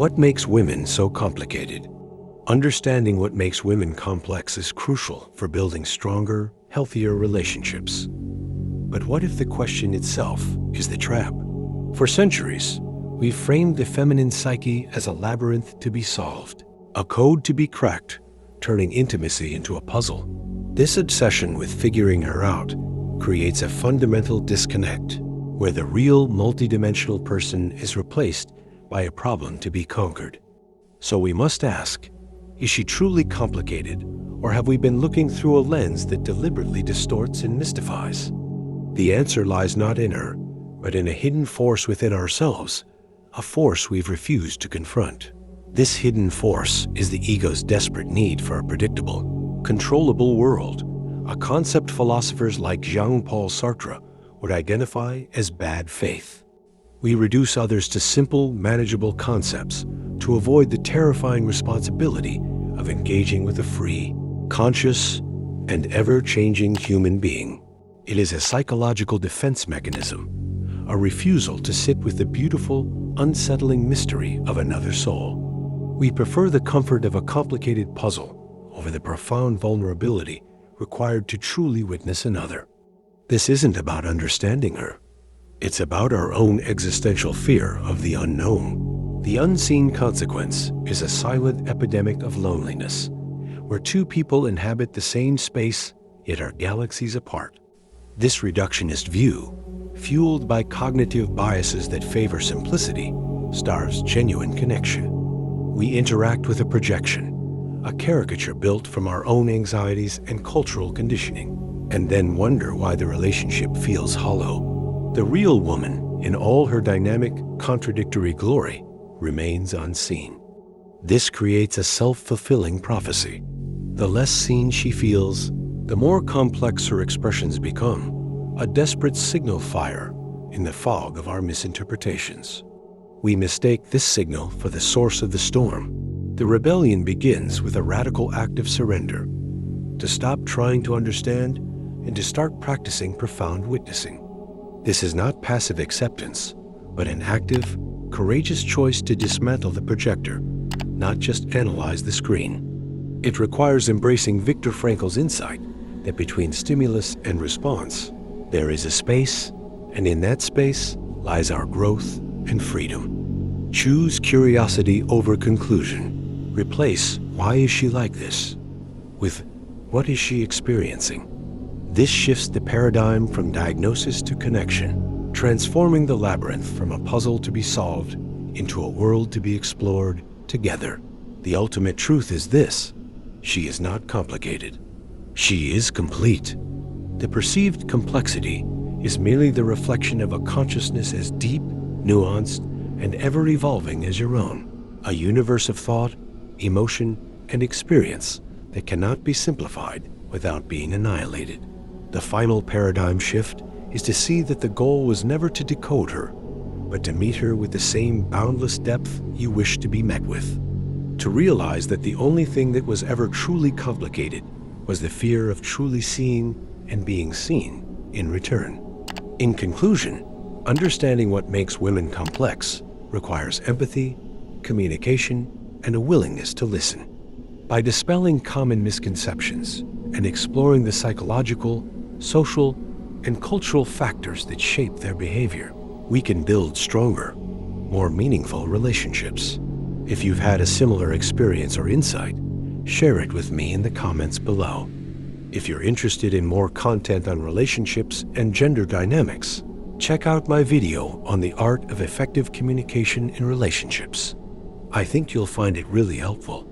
What makes women so complicated? Understanding what makes women complex is crucial for building stronger, healthier relationships. But what if the question itself is the trap? For centuries, we've framed the feminine psyche as a labyrinth to be solved, a code to be cracked, turning intimacy into a puzzle. This obsession with figuring her out creates a fundamental disconnect, where the real multidimensional person is replaced by a problem to be conquered. So we must ask, is she truly complicated, or have we been looking through a lens that deliberately distorts and mystifies? The answer lies not in her, but in a hidden force within ourselves, a force we've refused to confront. This hidden force is the ego's desperate need for a predictable, controllable world, a concept philosophers like Jean-Paul Sartre would identify as bad faith. We reduce others to simple, manageable concepts to avoid the terrifying responsibility of engaging with a free, conscious, and ever-changing human being. It is a psychological defense mechanism, a refusal to sit with the beautiful, unsettling mystery of another soul. We prefer the comfort of a complicated puzzle over the profound vulnerability required to truly witness another. This isn't about understanding her. It's about our own existential fear of the unknown. The unseen consequence is a silent epidemic of loneliness, where two people inhabit the same space yet are galaxies apart. This reductionist view, fueled by cognitive biases that favor simplicity, starves genuine connection. We interact with a projection, a caricature built from our own anxieties and cultural conditioning, and then wonder why the relationship feels hollow. The real woman, in all her dynamic, contradictory glory, remains unseen. This creates a self-fulfilling prophecy. The less seen she feels, the more complex her expressions become, a desperate signal fire in the fog of our misinterpretations. We mistake this signal for the source of the storm. The rebellion begins with a radical act of surrender, to stop trying to understand and to start practicing profound witnessing. This is not passive acceptance, but an active, courageous choice to dismantle the projector, not just analyze the screen. It requires embracing Viktor Frankl's insight that between stimulus and response, there is a space, and in that space lies our growth and freedom. Choose curiosity over conclusion. Replace "why is she like this?" with "what is she experiencing?" This shifts the paradigm from diagnosis to connection, transforming the labyrinth from a puzzle to be solved into a world to be explored together. The ultimate truth is this: she is not complicated. She is complete. The perceived complexity is merely the reflection of a consciousness as deep, nuanced, and ever-evolving as your own, a universe of thought, emotion, and experience that cannot be simplified without being annihilated. The final paradigm shift is to see that the goal was never to decode her, but to meet her with the same boundless depth you wish to be met with. To realize that the only thing that was ever truly complicated was the fear of truly seeing and being seen in return. In conclusion, understanding what makes women complex requires empathy, communication, and a willingness to listen. By dispelling common misconceptions and exploring the psychological, social, and cultural factors that shape their behavior, we can build stronger, more meaningful relationships. If you've had a similar experience or insight, share it with me in the comments below. If you're interested in more content on relationships and gender dynamics, check out my video on the art of effective communication in relationships. I think you'll find it really helpful.